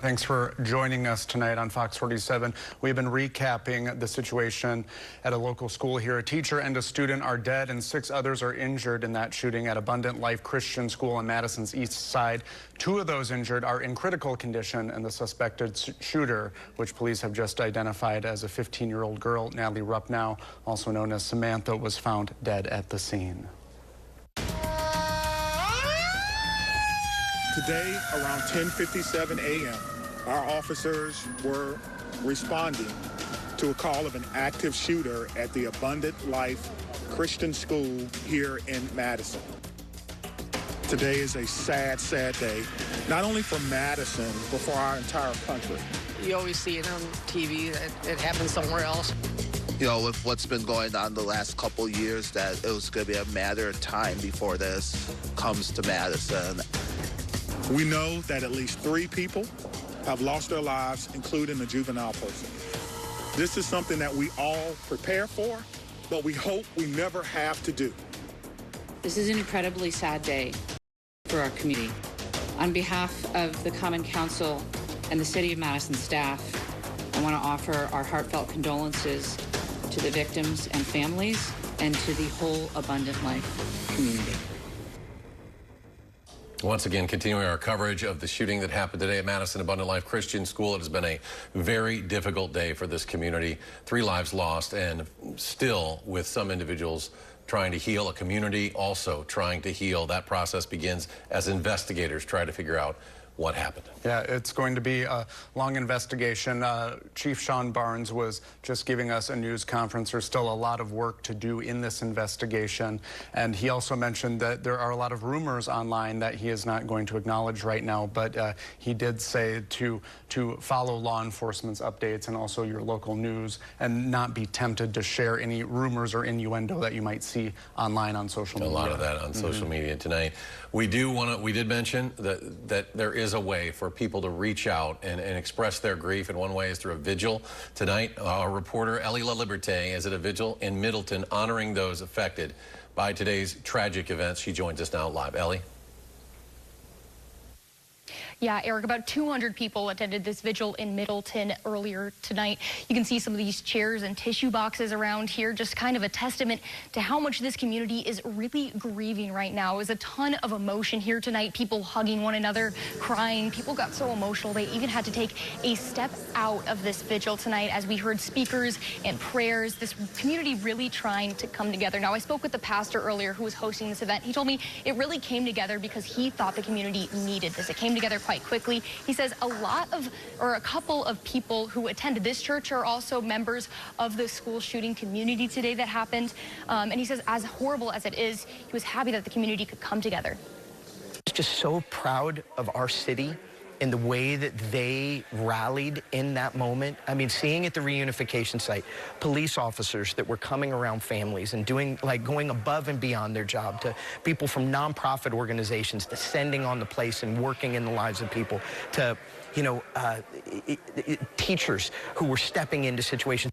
Thanks for joining us tonight on Fox 47. We've been recapping the situation at a local school here. A teacher and a student are dead and 6 others are injured in that shooting at Abundant Life Christian School on Madison's east side. 2 of those injured are in critical condition, and the suspected shooter, which police have just identified as a 15-year-old girl, Natalie Ruppnow, also known as Samantha, was found dead at the scene. Today, around 10:57 a.m., our officers were responding to a call of an active shooter at the Abundant Life Christian School here in Madison. Today is a sad, sad day, not only for Madison, but for our entire country. You always see it on TV that it happens somewhere else. You know, with what's been going on the last couple years, that it was going to be a matter of time before this comes to Madison. We know that at least 3 people have lost their lives, including a juvenile person. This is something that we all prepare for, but we hope we never have to do. This is an incredibly sad day for our community. On behalf of the Common Council and the City of Madison staff, I want to offer our heartfelt condolences to the victims and families and to the whole Abundant Life community. Once again, continuing our coverage of the shooting that happened today at Madison Abundant Life Christian School. It has been a very difficult day for this community. 3 lives lost, and still with some individuals trying to heal, a community also trying to heal. That process begins as investigators try to figure out what happened. Yeah, it's going to be a long investigation. Chief Shon Barnes was just giving us a news conference. There's still a lot of work to do in this investigation. And he also mentioned that there are a lot of rumors online that he is not going to acknowledge right now. But he did say to follow law enforcement's updates and also your local news and not be tempted to share any rumors or innuendo that you might see online on social media. A lot of that on social media tonight. We did mention that there is a way for people to reach out and express their grief, and one way is through a vigil. Tonight, our reporter Ellie LaLiberte is at a vigil in Middleton honoring those affected by today's tragic events. She joins us now live. Ellie? Yeah, Eric, about 200 people attended this vigil in Middleton earlier tonight. You can see some of these chairs and tissue boxes around here, just kind of a testament to how much this community is really grieving right now. It was a ton of emotion here tonight, people hugging one another, crying. People got so emotional they even had to take a step out of this vigil tonight as we heard speakers and prayers. This community really trying to come together. Now, I spoke with the pastor earlier who was hosting this event. He told me it really came together because he thought the community needed this. It came together quite quickly. He says a couple of people who attended this church are also members of the school shooting community today that happened. And he says, as horrible as it is, he was happy that the community could come together. Just so proud of our city and the way that they rallied in that moment. I mean, seeing at the reunification site, police officers that were coming around families and going above and beyond their job, to people from nonprofit organizations descending on the place and working in the lives of people, to, you know, teachers who were stepping into situations.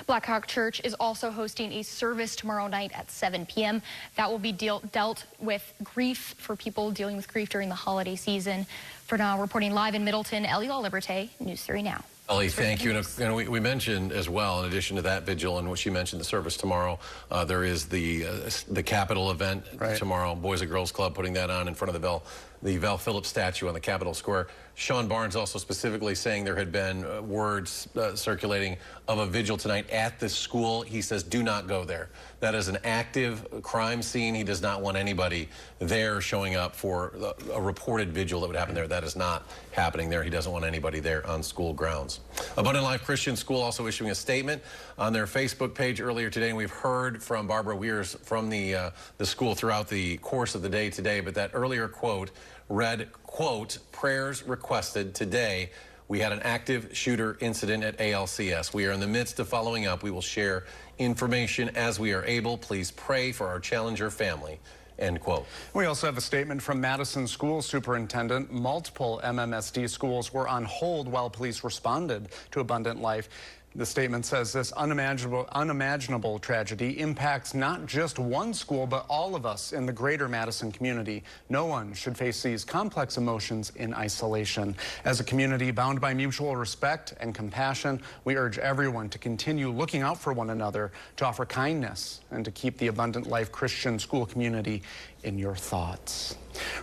Blackhawk Church is also hosting a service tomorrow night at 7 p.m. That will be dealt with grief for people dealing with grief during the holiday season. For now, reporting live in Middleton, Ellie LaLiberte, News 3 Now. Ellie, thank you. And we mentioned as well, in addition to that vigil, and what she mentioned, the service tomorrow, there is the Capitol event tomorrow. Boys and Girls Club putting that on in front of the Val Phillips statue on the Capitol Square. Shon Barnes also specifically saying there had been words circulating of a vigil tonight at this school. He says, do not go there. That is an active crime scene. He does not want anybody there showing up for a reported vigil that would happen there. That is not happening there. He doesn't want anybody there on school grounds. Abundant Life Christian School also issuing a statement on their Facebook page earlier today, and we've heard from Barbara Weirs from the school throughout the course of the day today, but that earlier quote read, quote, prayers requested today. We had an active shooter incident at ALCS. We are in the midst of following up. We will share information as we are able. Please pray for our Challenger family. End quote. We also have a statement from Madison School Superintendent. Multiple MMSD schools were on hold while police responded to Abundant Life. The statement says this unimaginable tragedy impacts not just one school, but all of us in the greater Madison community. No one should face these complex emotions in isolation. As a community bound by mutual respect and compassion, we urge everyone to continue looking out for one another, to offer kindness, and to keep the Abundant Life Christian School community in your thoughts.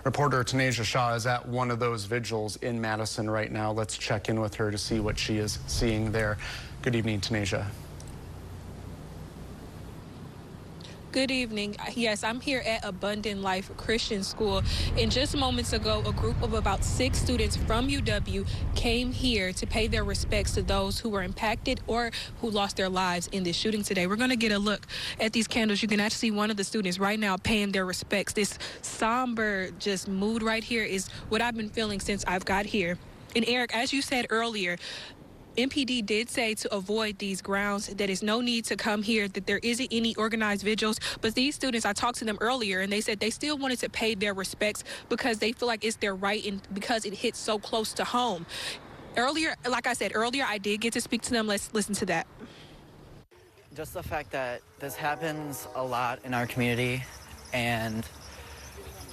Reporter Tanisha Shaw is at one of those vigils in Madison right now. Let's check in with her to see what she is seeing there. Good evening, Tanisha. Good evening. Yes, I'm here at Abundant Life Christian School. And just moments ago, a group of about 6 students from UW came here to pay their respects to those who were impacted or who lost their lives in this shooting today. We're going to get a look at these candles. You can actually see one of the students right now paying their respects. This somber just mood right here is what I've been feeling since I've got here. And Eric, as you said earlier, MPD did say to avoid these grounds, that is no need to come here, that there isn't any organized vigils. But these students, I talked to them earlier, and they said they still wanted to pay their respects because they feel like it's their right and because it hits so close to home. Earlier, like I said earlier, I did get to speak to them. Let's listen to that. Just the fact that this happens a lot in our community, and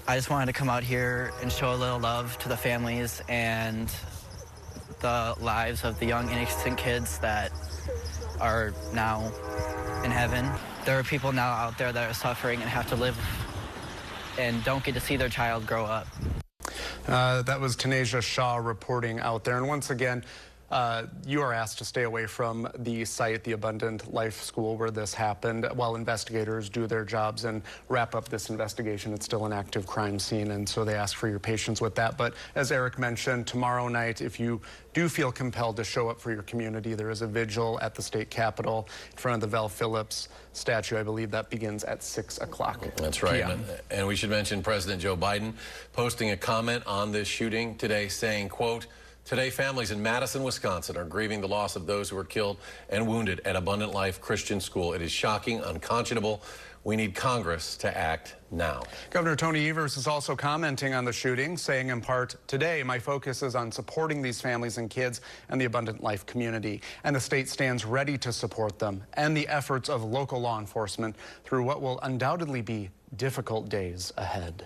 I just wanted to come out here and show a little love to the families and the lives of the young, innocent kids that are now in heaven. There are people now out there that are suffering and have to live and don't get to see their child grow up. That was Tanisha Shaw reporting out there. And once again, you are asked to stay away from the site, the Abundant Life School where this happened, while investigators do their jobs and wrap up this investigation. It's still an active crime scene, and so they ask for your patience with that. But as Eric mentioned, tomorrow night, if you do feel compelled to show up for your community, there is a vigil at the state capitol in front of the Val Phillips statue. I believe that begins at 6 o'clock. That's right. And we should mention President Joe Biden posting a comment on this shooting today saying, quote, "Today, families in Madison, Wisconsin are grieving the loss of those who were killed and wounded at Abundant Life Christian School. It is shocking, unconscionable. We need Congress to act now." Governor Tony Evers is also commenting on the shooting, saying in part, "Today, my focus is on supporting these families and kids and the Abundant Life community. And the state stands ready to support them and the efforts of local law enforcement through what will undoubtedly be difficult days ahead."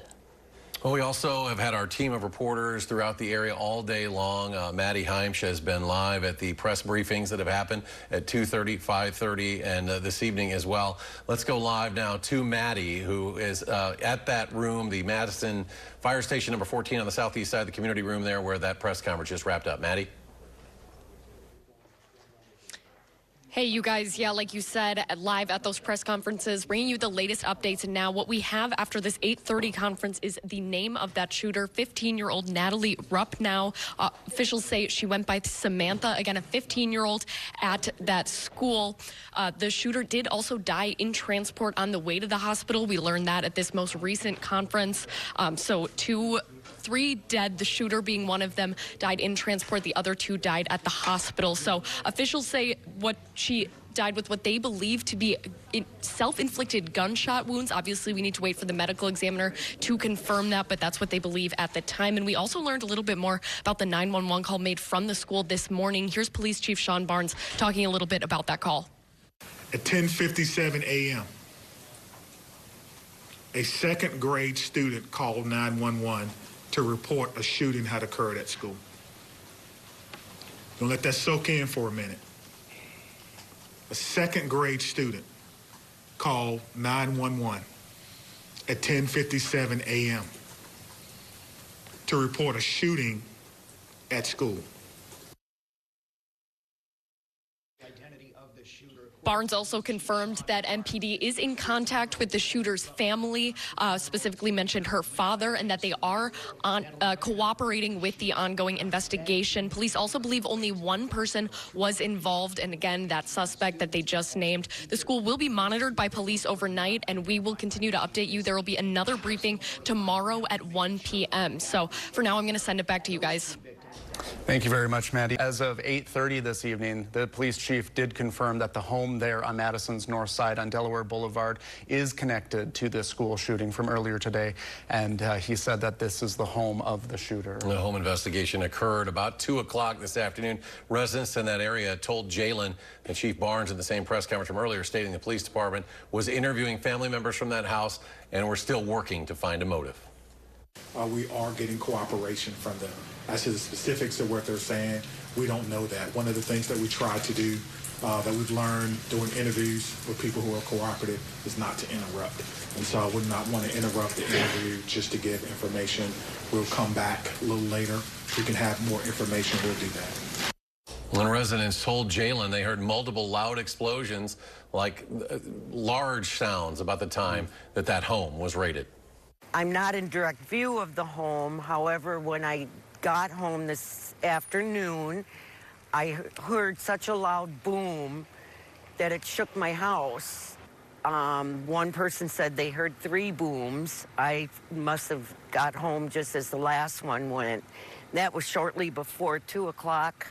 Well, we also have had our team of reporters throughout the area all day long. Maddie Heimsch has been live at the press briefings that have happened at 2:30, 5:30, and this evening as well. Let's go live now to Maddie, who is at that room, the Madison Fire Station number 14 on the southeast side, the community room there where that press conference just wrapped up. Maddie? Hey, you guys, yeah, like you said, live at those press conferences, bringing you the latest updates. And now what we have after this 8:30 conference is the name of that shooter, 15-year-old Natalie Rupp. Now, officials say she went by Samantha, again, a 15-year-old at that school. The shooter did also die in transport on the way to the hospital. We learned that at this most recent conference. So 3 dead, the shooter being one of them, died in transport. The other 2 died at the hospital. So officials say she died with what they believe to be self-inflicted gunshot wounds. Obviously, we need to wait for the medical examiner to confirm that, but that's what they believe at the time. And we also learned a little bit more about the 911 call made from the school this morning. Here's Police Chief Shon Barnes talking a little bit about that call. At 10:57 a.m., a second grade student called 911 to report a shooting had occurred at school. Don't let that soak in for a minute. A second grade student called 911 at 10:57 a.m. to report a shooting at school. Barnes also confirmed that MPD is in contact with the shooter's family, specifically mentioned her father, and that they are cooperating with the ongoing investigation. Police also believe only one person was involved, and again, that suspect that they just named. The school will be monitored by police overnight, and we will continue to update you. There will be another briefing tomorrow at 1 p.m. So for now, I'm going to send it back to you guys. Thank you very much, Maddie. As of 8:30 this evening, the police chief did confirm that the home there on Madison's north side on Delaware Boulevard is connected to this school shooting from earlier today, and he said that this is the home of the shooter. The home investigation occurred about 2 o'clock this afternoon. Residents in that area told Jalen and Chief Barnes in the same press conference from earlier, stating the police department was interviewing family members from that house and we're still working to find a motive. We are getting cooperation from them. As to the specifics of what they're saying, we don't know that. One of the things that we try to do, that we've learned doing interviews with people who are cooperative, is not to interrupt. And so I would not want to interrupt the interview just to give information. We'll come back a little later. If we can have more information, we'll do that. When residents told Jalen they heard multiple loud explosions, like large sounds, about the time that home was raided. I'm not in direct view of the home. However, when I got home this afternoon, I heard such a loud boom that it shook my house. One person said they heard 3 booms. I must have got home just as the last one went. That was shortly before 2 o'clock.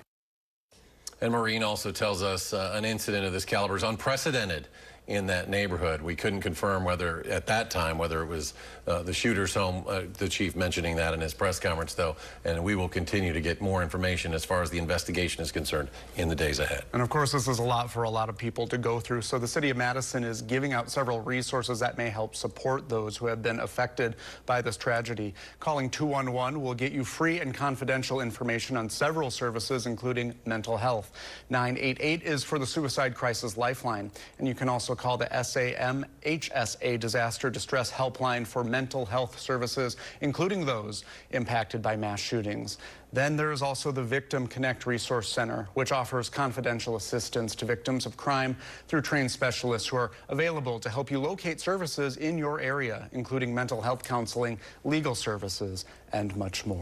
And Maureen also tells us an incident of this caliber is unprecedented in that neighborhood. We couldn't confirm whether, at that time, whether it was the shooter's home, the chief mentioning that in his press conference, though, and we will continue to get more information as far as the investigation is concerned in the days ahead. And of course, this is a lot for a lot of people to go through, so the city of Madison is giving out several resources that may help support those who have been affected by this tragedy. Calling 211 will get you free and confidential information on several services, including mental health. 988 is for the Suicide Crisis Lifeline, and you can also call the SAMHSA Disaster Distress Helpline for mental health services, including those impacted by mass shootings. Then there is also the Victim Connect Resource Center, which offers confidential assistance to victims of crime through trained specialists who are available to help you locate services in your area, including mental health counseling, legal services, and much more.